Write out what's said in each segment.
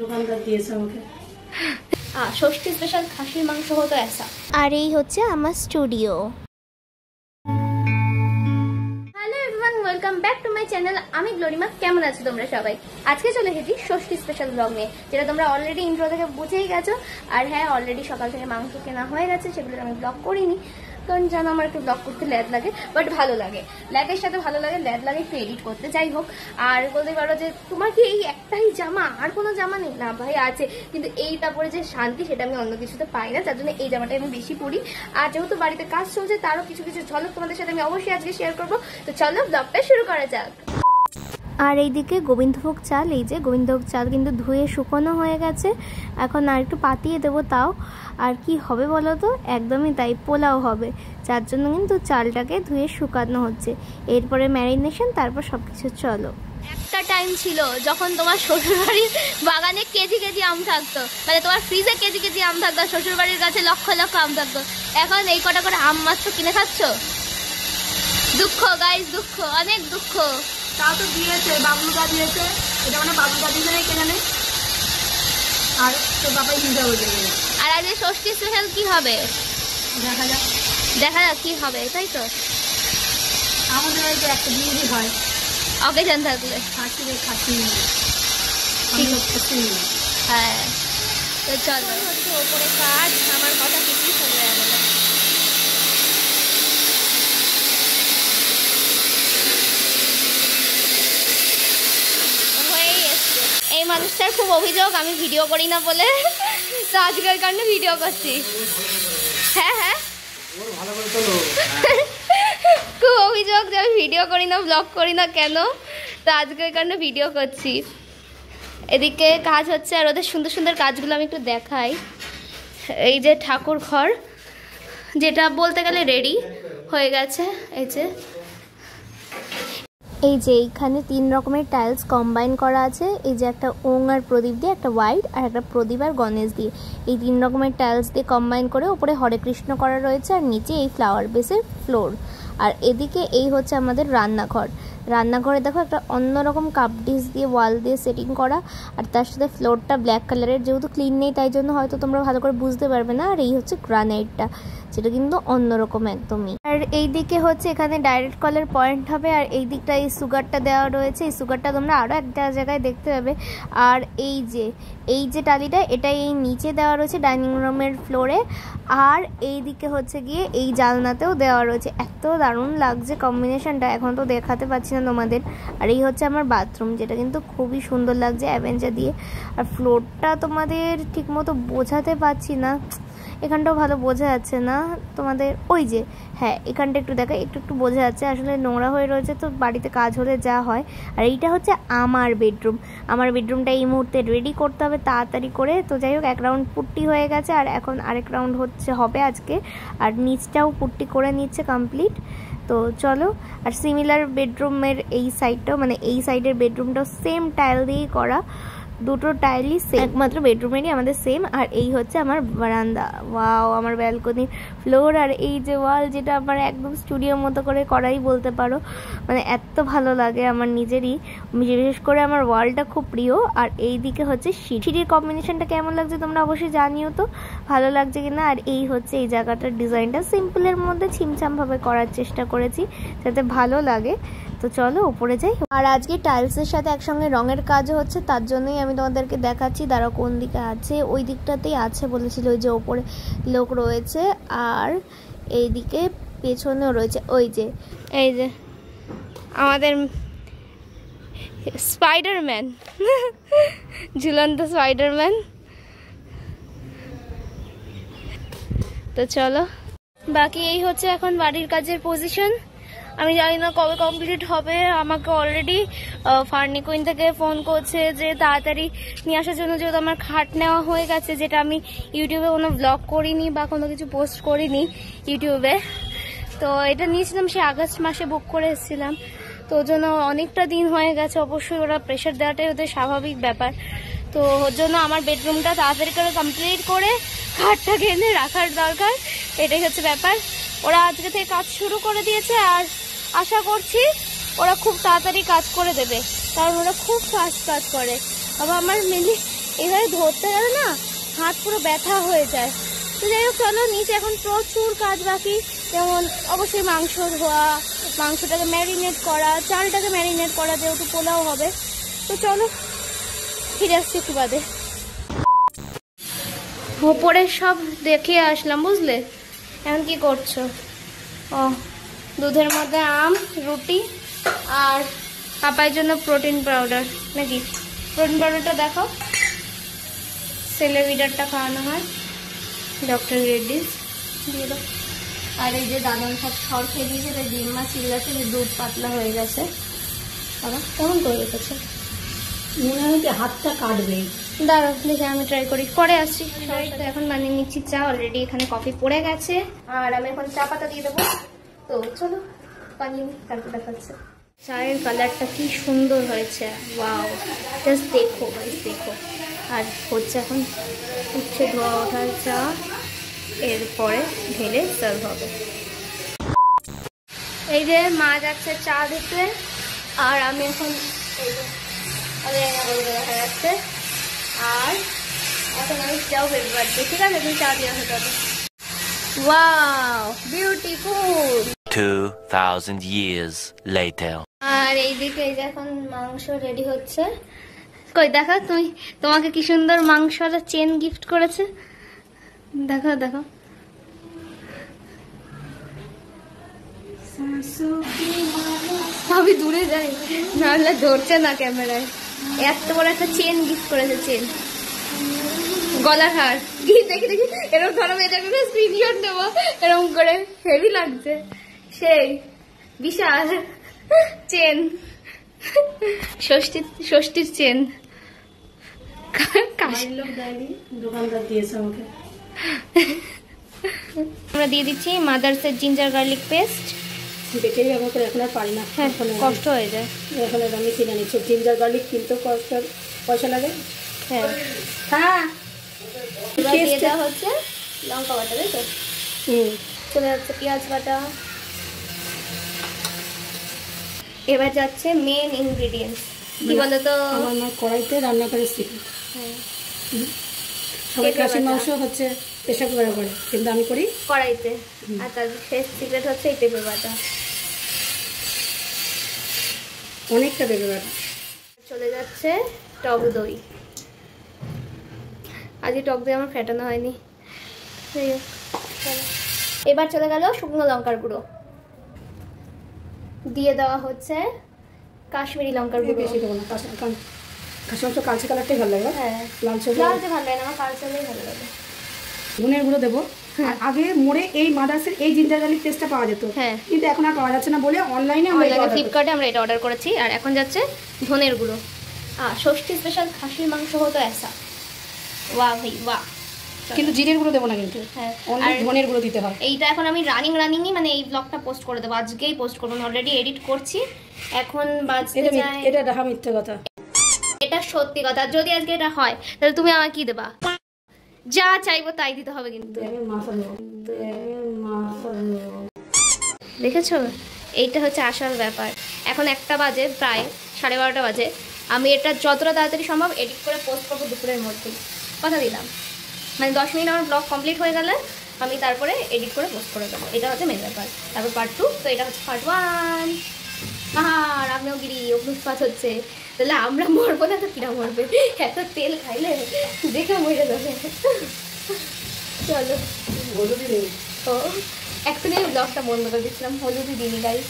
দোকানদার দিয়েছে আমাকে। ষষ্ঠী স্পেশাল খাসির মাংস হতো ऐसा। আর এই হচ্ছে আমার studio. Welcome back to my channel. আমি গ্লোরিমা। কেমন আছো তোমরা সবাই? আজকে চলে এসেছি ষষ্ঠী স্পেশাল ব্লগ নিয়ে, যেটা তোমরা অলরেডি ইন্ট্রো থেকে বুঝেই গেছো। আর হ্যাঁ, অলরেডি সকাল থেকে মাংস কেনা হয়ে গেছে, সেগুলো আমি ব্লগ করিনি, কারণ জানো আমার একটু ব্লগ করতে ল্যাদ লাগে, বাট ভালো লাগে। ল্যাদের সাথে ভালো লাগে, ল্যাদ লাগে একটু এডিট করতে। যাই হোক, আর বলতে পারো যে তোমার কি এই একটাই জামা, আর কোনো জামা নেই? না ভাই আছে, কিন্তু এই তারপরে যে শান্তি সেটা আমি অন্য কিছুতে পাই না, তার জন্য এই জামাটা আমি বেশি পরি। আর যেহেতু বাড়িতে কাজ চলছে, তারও কিছু কিছু ঝলক তোমাদের সাথে আমি অবশ্যই আজকে শেয়ার করবো। তো চলো ব্লগটা শুরু করা যাক। আর এইদিকে গোবিন্দভোগ চাল, এই যে গোবিন্দভোগ চাল কিন্তু ধুয়ে শুকনো হয়ে গেছে, এখন আর একটু পাতিয়ে দেবো। তাও আর কি হবে বলো তো, একদমই তাই, পোলাও হবে, যার জন্য কিন্তু চালটাকে ধুয়ে শুকানো হচ্ছে। এরপরে ম্যারিনেশন, তারপর সবকিছু। চলো। একটা টাইম ছিল যখন তোমার শ্বশুরবাড়ির বাগানে কেজি কেজি আম থাকতো, মানে তোমার ফ্রিজে কেজি কেজি আম থাকতো, শ্বশুরবাড়ির কাছে লক্ষ লক্ষ আম থাকতো। এখন এই কটা করে আম মাত্র কিনে খাচ্ছ। দুঃখ গাইস, দুঃখ, অনেক দুঃখ। তাও তো দিয়েছে, বাবুলদা দিয়েছে, এটা মানে বাবুলদা দিয়েছে না কেনা নেই, আর তোর বাবাই নিয়ে যাবে। আর আজকে ষষ্ঠী স্পেশাল কি হবে দেখা যাক, দেখা যাক কি হবে, তাই তো। আমাদের বাড়িতে একটা বিয়ে হয় অকেশন থাকলে। খাসি রে খাসি, হ্যাঁ, তো চলো। হচ্ছে ওপরে কাজ, আমার কথা কিছুই শুনবে না। এই মানুষটার খুব অভিযোগ আমি ভিডিও করি না বলে, তো আজকের কারণে ভিডিও করছি। হ্যাঁ হ্যাঁ, খুব অভিযোগ যে আমি ভিডিও করি না, ব্লগ করি না কেন, তো আজকের কারণে ভিডিও করছি। এদিকে কাজ হচ্ছে, আর ওদের সুন্দর সুন্দর কাজগুলো আমি একটু দেখাই। এই যে ঠাকুর ঘর, যেটা বলতে গেলে রেডি হয়ে গেছে। এই যে এইখানে 3 রকমের টাইলস কম্বাইন করা আছে। এই যে একটা ওং আর প্রদীপ দিয়ে, একটা হোয়াইট, আর একটা প্রদীপ আর গণেশ দিয়ে, এই 3 রকমের টাইলস দিয়ে কম্বাইন করে উপরে হরে কৃষ্ণ করা রয়েছে, আর নিচে এই ফ্লাওয়ার বেসের ফ্লোর। আর এদিকে এই হচ্ছে আমাদের রান্নাঘর। রান্নাঘরে দেখো একটা অন্যরকম কাপ ডিশ দিয়ে ওয়াল দিয়ে সেটিং করা, আর তার সাথে ফ্লোরটা ব্ল্যাক কালারের, যেহেতু ক্লিন নেই তাই জন্য হয়তো তোমরা ভালো করে বুঝতে পারবে না। আর এই হচ্ছে গ্রানাইটটা, যেটা কিন্তু অন্যরকম একদমই। আর এই দিকে হচ্ছে এখানে ডাইরেক্ট কলের পয়েন্ট হবে, আর এই দিকটা এই সুগারটা দেওয়া রয়েছে। এই সুগারটা তোমরা আরও একটা জায়গায় দেখতে পাবে। আর এই যে টালিটা, এটা এই নিচে দেওয়া রয়েছে ডাইনিং রুমের ফ্লোরে, আর এই দিকে হচ্ছে গিয়ে এই জানলাতেও দেওয়া রয়েছে। এত দারুণ লাগছে কম্বিনেশনটা, এখন তো দেখাতে পাচ্ছি না তোমাদের। আর এই হচ্ছে আমার বাথরুম, যেটা কিন্তু খুবই সুন্দর লাগছে অ্যাভেঞ্জার দিয়ে। আর ফ্লোরটা তোমাদের ঠিকমতো বোঝাতে পারছি না, এখানটাও ভালো বোঝা যাচ্ছে না তোমাদের। ওই যে হ্যাঁ, এখানটা একটু দেখা, একটু বোঝা যাচ্ছে, আসলে নোংরা হয়ে রয়েছে তো, বাড়িতে কাজ হলে যা হয়। আর এইটা হচ্ছে আমার বেডরুম। আমার বেডরুমটা এই মুহূর্তে রেডি করতে হবে তাড়াতাড়ি করে। তো যাই হোক, 1 রাউন্ড পুট্টি হয়ে গেছে, আর এখন আরেক রাউন্ড হবে আজকে। আর নিচটাও পুট্টি করে নিচ্ছে কমপ্লিট। তো চলো। আর সিমিলার বেডরুমের এই সাইডটাও, মানে এই সাইডের বেডরুমটাও সেম টাইল দিয়েই করা, দুটো টাইলই সেম, একমাত্র বেডরুমেরই আমাদের সেম। আর এই হচ্ছে আমার বারান্দা, ওয়াও, আমার ব্যালকনি ফ্লোর। আর এই যে ওয়াল, যেটা আমার একদম স্টুডিওর মতো করে করাই বলতে পারো, মানে এত ভালো লাগে আমার নিজেরই, বিশেষ করে আমার ওয়ালটা খুব প্রিয়। আর এই দিকে হচ্ছে সিঁড়ির কম্বিনেশনটা কেমন লাগছে তোমরা অবশ্যই জানিও তো, ভালো লাগছে কিনা। আর এই হচ্ছে এই জায়গাটার ডিজাইনটা সিম্পলের মধ্যে ছিমছামভাবে করার চেষ্টা করেছি, যাতে ভালো লাগে। তো চলো উপরে যাই। আর আজকে টাইলসের সাথে একসঙ্গে রঙের কাজও হচ্ছে, তার জন্যই আমি তোমাদেরকে দেখাচ্ছি। দাঁড়াও, কোন দিকে আছে? ওই দিকটাতেই আছে বলেছিল, ওই যে ওপরে লোক রয়েছে, আর এইদিকে পেছনেও রয়েছে। ওই যে এই যে আমাদের স্পাইডারম্যান, ঝুলন্ত স্পাইডারম্যান। তো চলো, বাকি এই হচ্ছে এখন বাড়ির কাজের পজিশন। আমি জানি না কবে কমপ্লিট হবে। আমাকে অলরেডি ফার্নি কুইন থেকে ফোন করছে যে তাড়াতাড়ি নিয়ে আসার জন্য, যেহেতু আমার খাট নেওয়া হয়ে গেছে, যেটা আমি ইউটিউবে কোনো ব্লগ করিনি বা কোনো কিছু পোস্ট করিনি ইউটিউবে। তো এটা নিয়েছিলাম সে আগস্ট মাসে, বুক করে এসেছিলাম, তো ওর জন্য অনেকটা দিন হয়ে গেছে। অবশ্যই ওরা প্রেশার দেওয়াটাই ওদের স্বাভাবিক ব্যাপার। তো ওর জন্য আমার বেডরুমটা তাড়াতাড়ি করে কমপ্লিট করে খাটটাকে এনে রাখার দরকার, এটাই হচ্ছে ব্যাপার। ওরা আজকে থেকে কাজ শুরু করে দিয়েছে, আর আশা করছি ওরা খুব তাড়াতাড়ি কাজ করে দেবে, কারণ ওরা খুব ফাস্ট কাজ করে। বাবা, আমার মেনলি এবারে ধরতে গেলে না হাত পুরো ব্যথা হয়ে যায়। তো যাই হোক চলো, নিচে এখন প্রচুর কাজ বাকি, যেমন অবশ্যই মাংস ধোয়া, মাংসটাকে ম্যারিনেট করা, চালটাকে ম্যারিনেট করা, যেহেতু পোলাও হবে। তো চলো ফিরে আসছি একটু বাদে। ওপরে সব দেখে আসলাম, বুঝলে? এখন কি করছো? ও, দুধের মধ্যে আম, রুটি আর পাপার জন্য প্রোটিন পাউডার, নাকি? প্রোটিন পাউডারটা দেখো, সেলেভিডারটা খাওয়ানো হয়, ডক্টর রেড্ডিস দিয়ে দাও। আর এই যে দাদন সব খড় খেয়ে দিয়েছে, তাই ডিম মাছ ছিল গেছে, দুধ পাতলা হয়ে গেছে। বাবা কেমন করে রেখেছে, মনে হয় কি হাতটা কাটবে। দাঁড়াও দেখে আমি ট্রাই করি, পরে আসছি। তো এখন বানিয়ে নিচ্ছি চা, অলরেডি এখানে কফি পড়ে গেছে, আর আমি এখন চা পাতা দিয়ে দেবো। তো চলো বানিয়ে নিই, তারপর দেখাচ্ছে। চায়ের কালারটা কি সুন্দর হয়েছে, ওয়াও, জাস্ট দেখো গাইস, দেখো। আর হচ্ছে এখন উচ্ছে ধোয়া ওঠার চা, এরপরে ঢেলে সার্ভ হবে। এই যে মা যাচ্ছে চা দিতে, আর আমি এখন এই যে দেখা যাচ্ছে, আর এখন আমি চাও বের বাড়ছি, ঠিক আছে? তুমি চা দিয়ে হতে হবে। Wow, beautiful. 2000 years later. আর এইদিকে এই যে এখন মাংস রেডি হচ্ছে। কই দেখা, তোমাকে কি সুন্দর মাংস আর চেন গিফট করেছে, দেখো দেখো। আমি দূরে যাই, নাহলে ধরছে না ক্যামেরায়। এত বড় একটা চেন গিফট করেছে, চেন, গলার হার। দেখি দেখি এরকম ধরো, এটাকে স্ক্রিনশট নেবো এরকম করে, হেভি লাগছে, সেই বিশাল চেন, ষষ্ঠীর চেন। দোকানদার দিয়েছে আমাকে। আমরা দিয়ে দিচ্ছি মাদার্সের জিঞ্জার গার্লিক পেস্ট। বেটেই ব্যবহার করে এখন আর পারি না, হ্যাঁ কষ্ট হয়ে যায়। এখন আমি কিনে নিচ্ছি জিঞ্জার গার্লিক, কিনতে পয়সা লাগে। হ্যাঁ হ্যাঁ, এবার দিয়ে দেওয়া হচ্ছে লঙ্কা বাটা, তাই তো? চলে যাচ্ছে পেঁয়াজ বাটা। এবার যাচ্ছে মেন ইনগ্রিডিয়েন্টস, কি বলতো? আমার মা কড়াইতে রান্না করে শিখি। হ্যাঁ, সবাই খাসির মাংস হচ্ছে প্রেসার কুকারে করে, কিন্তু আমি করি কড়াইতে। আর তার শেষ সিক্রেট হচ্ছে এই পেঁপে বাটা, অনেকটা পেঁপে বাটা। চলে যাচ্ছে টক দই। আজকে টক দই আমার ফেটানো হয়নি। এবার চলে গেল শুকনো লঙ্কার গুঁড়ো, দিয়ে দেওয়া হচ্ছে কাশ্মীরি লঙ্কার গুঁড়ো। বেশি দেবো না, খাসি মাংস কালচে কালারটাই ভালো লাগে। হ্যাঁ, লালচে লালচে ভালো লাগে না, আমার কালচেই ভালো লাগে। ধনের গুঁড়ো দেবো। আর আগে মোড়ে এই মাদার্সের এই জিঞ্জার গার্লিক পেস্টটা পাওয়া যেত, হ্যাঁ, কিন্তু এখন আর পাওয়া যাচ্ছে না বলে অনলাইনে ফ্লিপকার্টে আমরা এটা অর্ডার করেছি। আর এখন যাচ্ছে ধনের গুঁড়ো। ষষ্ঠী স্পেশাল খাসির মাংস হতো এসা, বাহ ভাই বাহ। কিন্তু জিরের গুঁড়ো দেবো না, কিন্তু হ্যাঁ, আর ধনের গুঁড়ো দিতে হয়। এইটা এখন আমি রানিংই মানে এই ব্লগটা পোস্ট করে দেবো, আজকেই পোস্ট করবো, অলরেডি এডিট করছি। এখন বাজতে যায়, এটা দেখা মিথ্যে কথা, এটা সত্যি কথা। যদি আজকে এটা হয় তাহলে তুমি আমাকে কি দেবা? যা চাইবো তাই দিতে হবে কিন্তু। দেখেছো, এইটা হচ্ছে আসল ব্যাপার। এখন 1টা বাজে, প্রায় 12:30 বাজে। আমি এটা যতটা তাড়াতাড়ি সম্ভব এডিট করে পোস্ট করবো দুপুরের মধ্যেই, কথা দিলাম। মানে 10 মিনিট আমার ব্লগ কমপ্লিট হয়ে গেলে আমি তারপরে এডিট করে পোস্ট করে দেবো, এটা হচ্ছে মেন ব্যাপার। তারপর পার্ট 2, তো এটা হচ্ছে পার্ট 1। আর আগ্নেয়গিরি অগ্নুৎপাত হচ্ছে, তাহলে আমরা মরবো না তো কিরা মরবে? এত তেল খাইলে দেখে মরে যাবে। চলো, ও এক্ষুনি আমি ব্লগটা বন্ধ করে দিচ্ছিলাম, হলুদই দিনই গাইস।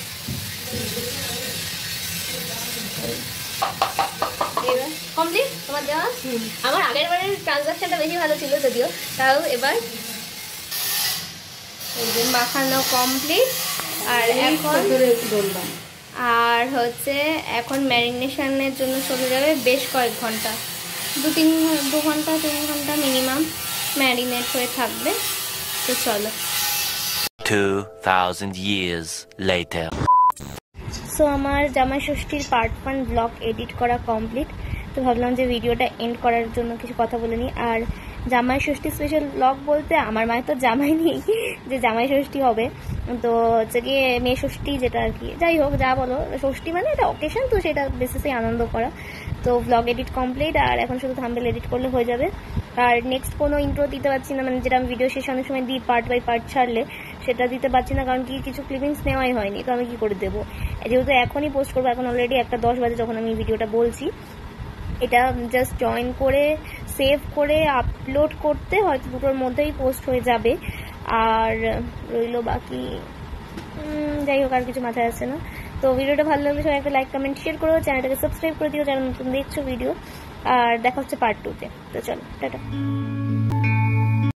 এবার কমপ্লিট তোমার দেওয়া। আমার আগের বারের ট্রানজাকশনটা বেশি ভালো ছিল যদিও, তাও এবার মাখানো কমপ্লিট। আর এখন আর হচ্ছে এখন ম্যারিনেশনের জন্য চলে যাবে বেশ কয়েক ঘন্টা, 2 ঘন্টা 3 ঘন্টা মিনিমাম ম্যারিনেট হয়ে থাকবে। তো চলো। 2000 years later. সো আমার জামাই ষষ্ঠীর পার্ট 1 ব্লগ এডিট করা কমপ্লিট। তো ভাবলাম যে ভিডিওটা এন্ড করার জন্য কিছু কথা বলে নিই। আর জামাই ষষ্ঠী স্পেশাল ব্লগ বলতে আমার মায়ের তো জামাই নেই যে জামাই ষষ্ঠী হবে, তো হচ্ছে গিয়ে মেয়ে ষষ্ঠী, যেটা আর কি। যাই হোক, যা বলো, ষষ্ঠী মানে এটা অকেশন, তো সেটা বেসিসে আনন্দ করা। তো ব্লগ এডিট কমপ্লিট, আর এখন শুধু থাম্বনেল এডিট করলে হয়ে যাবে। আর নেক্সট কোনো ইন্ট্রো দিতে পারছি না, মানে যেটা আমি ভিডিও শেষে অনেক সময় দিই পার্ট বাই পার্ট ছাড়লে, সেটা দিতে পারছি না কারণ কি কিছু ক্লিপিংস নেওয়াই হয়নি। তো আমি কি করে দেবো, যেহেতু এখনই পোস্ট করবো, এখন অলরেডি 1:10 বাজে যখন আমি ভিডিওটা বলছি। এটা জাস্ট জয়েন করে সেভ করে আপলোড করতে হয়তো 2টোর মধ্যেই পোস্ট হয়ে যাবে। আর রইলো বাকি, যাই হোক আর কিছু মাথায় আসছে না। তো ভিডিওটা ভালো লাগলে সবাই একটা লাইক কমেন্ট শেয়ার করো, চ্যানেলটাকে সাবস্ক্রাইব করে দিও যারা নতুন দেখছো ভিডিও। আর দেখা হচ্ছে পার্ট 2-তে। তো চলো টাটা।